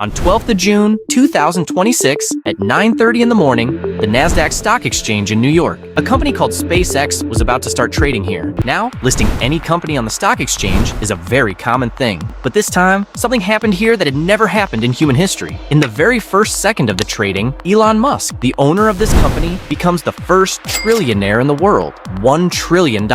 On 12th of June, 2026, at 9:30 in the morning, the NASDAQ Stock Exchange in New York, a company called SpaceX was about to start trading here. Now, listing any company on the stock exchange is a very common thing. But this time, something happened here that had never happened in human history. In the very first second of the trading, Elon Musk, the owner of this company, becomes the first trillionaire in the world. $1 trillion,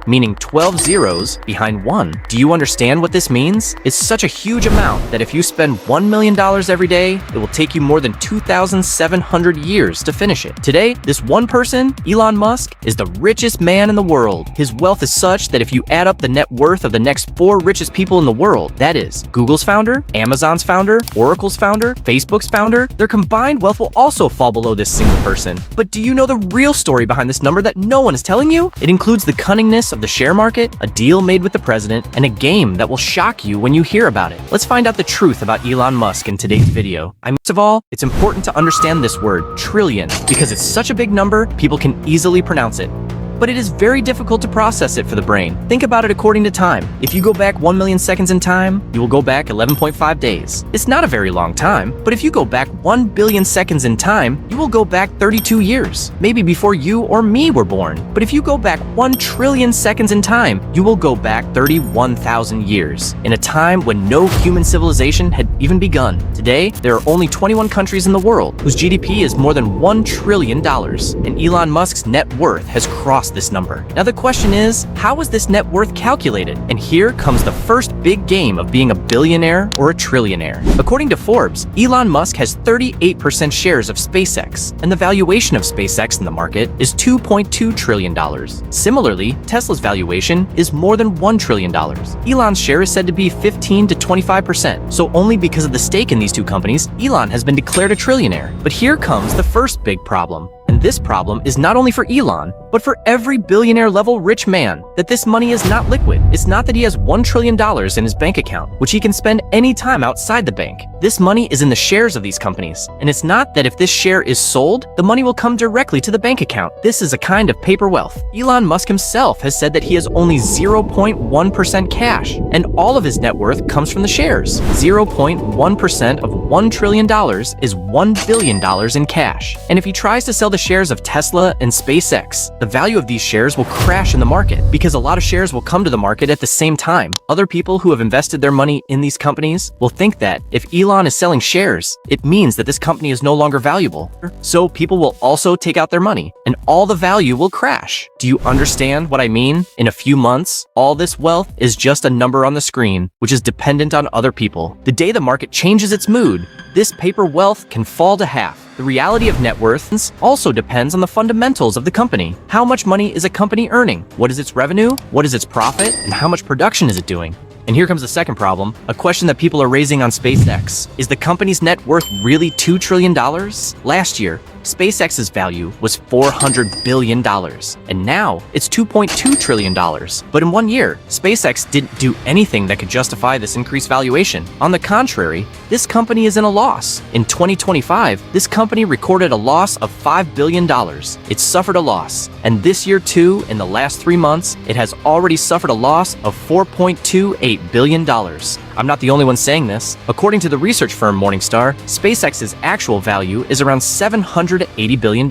meaning 12 zeros behind one. Do you understand what this means? It's such a huge amount that if you spend $1 million every day, it will take you more than 2,700 years to finish it. Today, this one person, Elon Musk, is the richest man in the world. His wealth is such that if you add up the net worth of the next 4 richest people in the world, that is, Google's founder, Amazon's founder, Oracle's founder, Facebook's founder, their combined wealth will also fall below this single person. But do you know the real story behind this number that no one is telling you? It includes the cunningness of the share market, a deal made with the president, and a game that will shock you when you hear about it. Let's find out the truth about Elon Musk in today's video. Most of all, it's important to understand this word, trillion, because it's such a big number, people can easily pronounce it. But it is very difficult to process it for the brain. Think about it according to time. If you go back 1 million seconds in time, you will go back 11.5 days. It's not a very long time, but if you go back 1 billion seconds in time, you will go back 32 years, maybe before you or me were born. But if you go back 1 trillion seconds in time, you will go back 31,000 years, in a time when no human civilization had even begun. Today, there are only 21 countries in the world whose GDP is more than $1 trillion, and Elon Musk's net worth has crossed this number. Now the question is, how is this net worth calculated? And here comes the first big game of being a billionaire or a trillionaire. According to Forbes, Elon Musk has 38% shares of SpaceX, and the valuation of SpaceX in the market is $2.2 trillion. Similarly, Tesla's valuation is more than $1 trillion. Elon's share is said to be 15 to 25%, so only because of the stake in these two companies, Elon has been declared a trillionaire. But here comes the first big problem. And this problem is not only for Elon, but for every billionaire-level rich man, that this money is not liquid. It's not that he has $1 trillion in his bank account, which he can spend any time outside the bank. This money is in the shares of these companies. And it's not that if this share is sold, the money will come directly to the bank account. This is a kind of paper wealth. Elon Musk himself has said that he has only 0.1% cash, and all of his net worth comes from the shares. 0.1% of $1 trillion is $1 billion in cash. And if he tries to sell the shares of Tesla and SpaceX, the value of these shares will crash in the market because a lot of shares will come to the market at the same time. Other people who have invested their money in these companies will think that if Elon is selling shares, it means that this company is no longer valuable. So people will also take out their money and all the value will crash. Do you understand what I mean? In a few months, all this wealth is just a number on the screen, which is dependent on other people. The day the market changes its mood, this paper wealth can fall to half. The reality of net worth also depends on the fundamentals of the company. How much money is a company earning? What is its revenue? What is its profit? And how much production is it doing? And here comes the second problem, a question that people are raising on SpaceX. Is the company's net worth really $2 trillion? Last year, SpaceX's value was $400 billion, and now it's $2.2 trillion. But in 1 year, SpaceX didn't do anything that could justify this increased valuation. On the contrary, this company is in a loss. In 2025, this company recorded a loss of $5 billion. It suffered a loss, and this year too, in the last 3 months, it has already suffered a loss of $4.28 billion. I'm not the only one saying this. According to the research firm Morningstar, SpaceX's actual value is around $780 billion,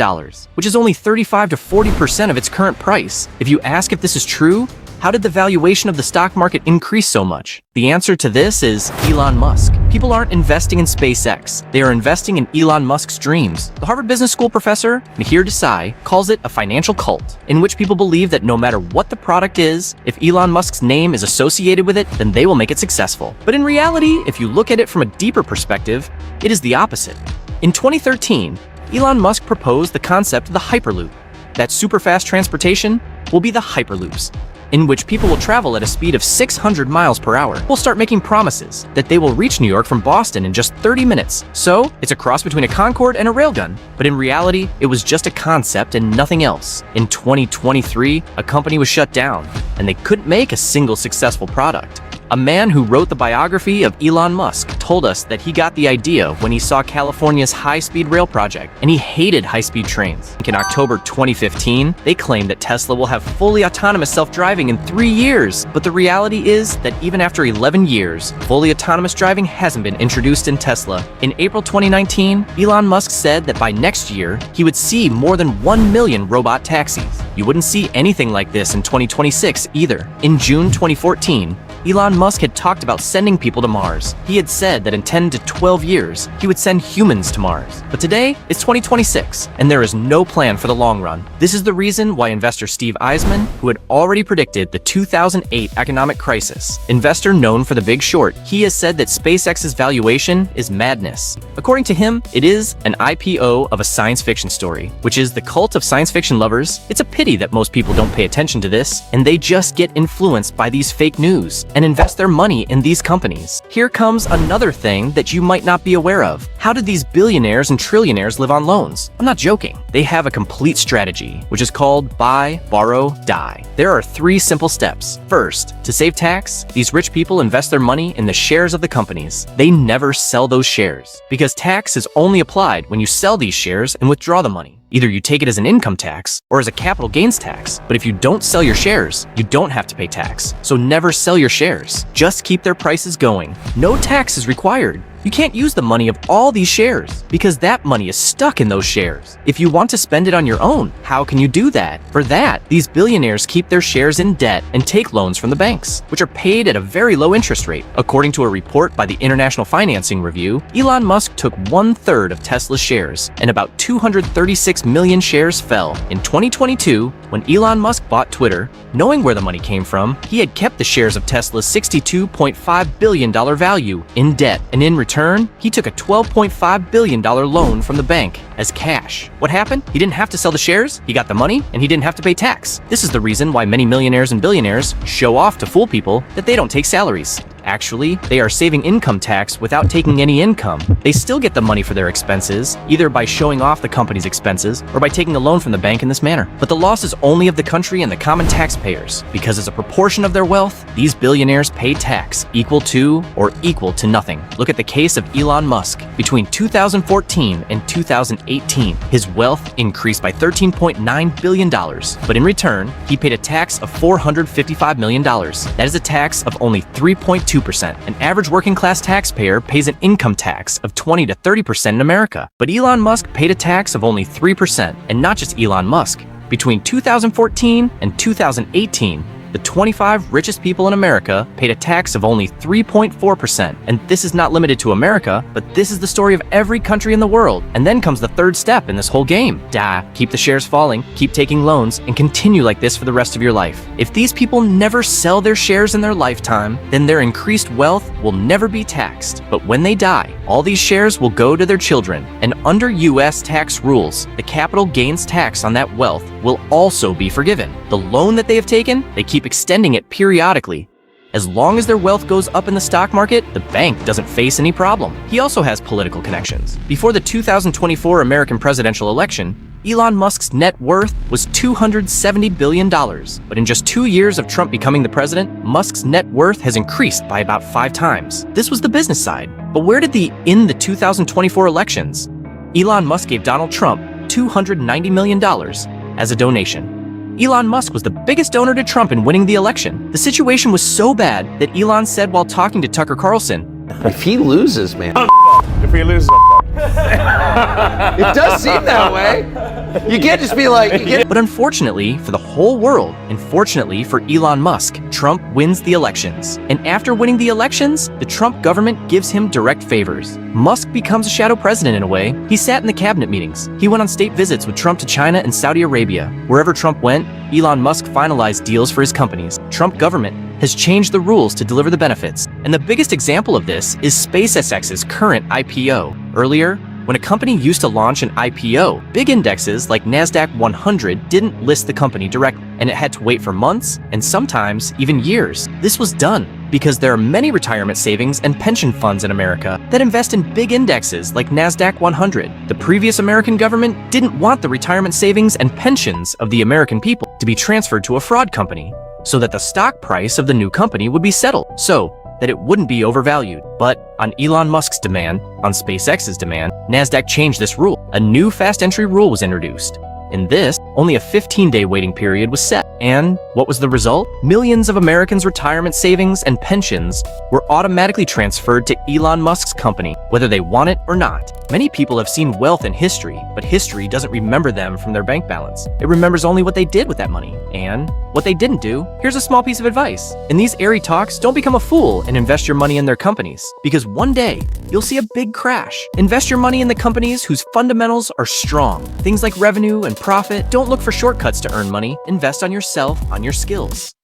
which is only 35 to 40% of its current price. If you ask if this is true, how did the valuation of the stock market increase so much? The answer to this is Elon Musk. People aren't investing in SpaceX. They are investing in Elon Musk's dreams. The Harvard Business School professor, Mihir Desai, calls it a financial cult, in which people believe that no matter what the product is, if Elon Musk's name is associated with it, then they will make it successful. But in reality, if you look at it from a deeper perspective, it is the opposite. In 2013, Elon Musk proposed the concept of the Hyperloop. That super fast transportation will be the Hyperloops, in which people will travel at a speed of 600 miles per hour. We'll start making promises that they will reach New York from Boston in just 30 minutes. So, it's a cross between a Concorde and a railgun. But in reality, it was just a concept and nothing else. In 2023, a company was shut down, and they couldn't make a single successful product. A man who wrote the biography of Elon Musk told us that he got the idea when he saw California's high-speed rail project, and he hated high-speed trains. In October 2015, they claimed that Tesla will have fully autonomous self-driving in 3 years, but the reality is that even after 11 years, fully autonomous driving hasn't been introduced in Tesla. In April 2019, Elon Musk said that by next year, he would see more than 1 million robot taxis. You wouldn't see anything like this in 2026 either. In June 2014, Elon Musk had talked about sending people to Mars. He had said that in 10 to 12 years, he would send humans to Mars. But today, it's 2026, and there is no plan for the long run. This is the reason why investor Steve Eisman, who had already predicted the 2008 economic crisis, investor known for The Big Short, he has said that SpaceX's valuation is madness. According to him, it is an IPO of a science fiction story, which is the cult of science fiction lovers. It's a pity that most people don't pay attention to this, and they just get influenced by these fake news and invest their money in these companies. Here comes another thing that you might not be aware of. How did these billionaires and trillionaires live on loans? I'm not joking. They have a complete strategy, which is called buy, borrow, die. There are 3 simple steps. First, to save tax, these rich people invest their money in the shares of the companies. They never sell those shares, because tax is only applied when you sell these shares and withdraw the money. Either you take it as an income tax or as a capital gains tax, but if you don't sell your shares, you don't have to pay tax. So never sell your shares. Just keep their prices going. No tax is required. You can't use the money of all these shares because that money is stuck in those shares. If you want to spend it on your own, how can you do that? For that, these billionaires keep their shares in debt and take loans from the banks, which are paid at a very low interest rate. According to a report by the International Financing Review, Elon Musk took 1/3 of Tesla's shares, and about 236 million shares fell. In 2022, when Elon Musk bought Twitter, knowing where the money came from, he had kept the shares of Tesla's $62.5 billion value in debt, and in return, he took a $12.5 billion loan from the bank as cash. What happened? He didn't have to sell the shares, he got the money, and he didn't have to pay tax. This is the reason why many millionaires and billionaires show off to fool people that they don't take salaries. Actually, they are saving income tax without taking any income. They still get the money for their expenses, either by showing off the company's expenses or by taking a loan from the bank in this manner. But the loss is only of the country and the common taxpayers, because as a proportion of their wealth, these billionaires pay tax equal to or equal to nothing. Look at the case of Elon Musk. Between 2014 and 2018, his wealth increased by $13.9 billion, but in return, he paid a tax of $455 million. That is a tax of only 3.2%. An average working class taxpayer pays an income tax of 20 to 30% in America. But Elon Musk paid a tax of only 3%, and not just Elon Musk. Between 2014 and 2018, the 25 richest people in America paid a tax of only 3.4%. And this is not limited to America, but this is the story of every country in the world. And then comes the third step in this whole game. Keep the shares falling, keep taking loans, and continue like this for the rest of your life. If these people never sell their shares in their lifetime, then their increased wealth will never be taxed. But when they die, all these shares will go to their children. And under US tax rules, the capital gains tax on that wealth will also be forgiven. The loan that they have taken, they keep extending it periodically. As long as their wealth goes up in the stock market, the bank doesn't face any problem. He also has political connections. Before the 2024 American presidential election, Elon Musk's net worth was $270 billion. But in just 2 years of Trump becoming the president, Musk's net worth has increased by about 5 times. This was the business side. But where did in the 2024 elections, Elon Musk gave Donald Trump $290 million as a donation. Elon Musk was the biggest donor to Trump in winning the election. The situation was so bad that Elon said while talking to Tucker Carlson, "If he loses, man." If he loses, It does seem that way. You can't just be like, But unfortunately for the whole world, and fortunately for Elon Musk, Trump wins the elections. And after winning the elections, the Trump government gives him direct favors. Musk becomes a shadow president in a way. He sat in the cabinet meetings. He went on state visits with Trump to China and Saudi Arabia. Wherever Trump went, Elon Musk finalized deals for his companies. Trump government has changed the rules to deliver the benefits. And the biggest example of this is SpaceX's current IPO. Earlier, when a company used to launch an IPO, big indexes like NASDAQ 100 didn't list the company directly, and it had to wait for months and sometimes even years. This was done because there are many retirement savings and pension funds in America that invest in big indexes like NASDAQ 100. The previous American government didn't want the retirement savings and pensions of the American people to be transferred to a fraud company, so that the stock price of the new company would be settled. So, that it wouldn't be overvalued. But on Elon Musk's demand, on SpaceX's demand, NASDAQ changed this rule. A new fast entry rule was introduced. In this, only a 15-day waiting period was set. And what was the result? Millions of Americans' retirement savings and pensions were automatically transferred to Elon Musk's company, whether they want it or not. Many people have seen wealth in history, but history doesn't remember them from their bank balance. It remembers only what they did with that money. And what they didn't do. Here's a small piece of advice. In these airy talks, don't become a fool and invest your money in their companies, because one day you'll see a big crash. Invest your money in the companies whose fundamentals are strong. Things like revenue and profit. Don't look for shortcuts to earn money. Invest on yourself, on your skills.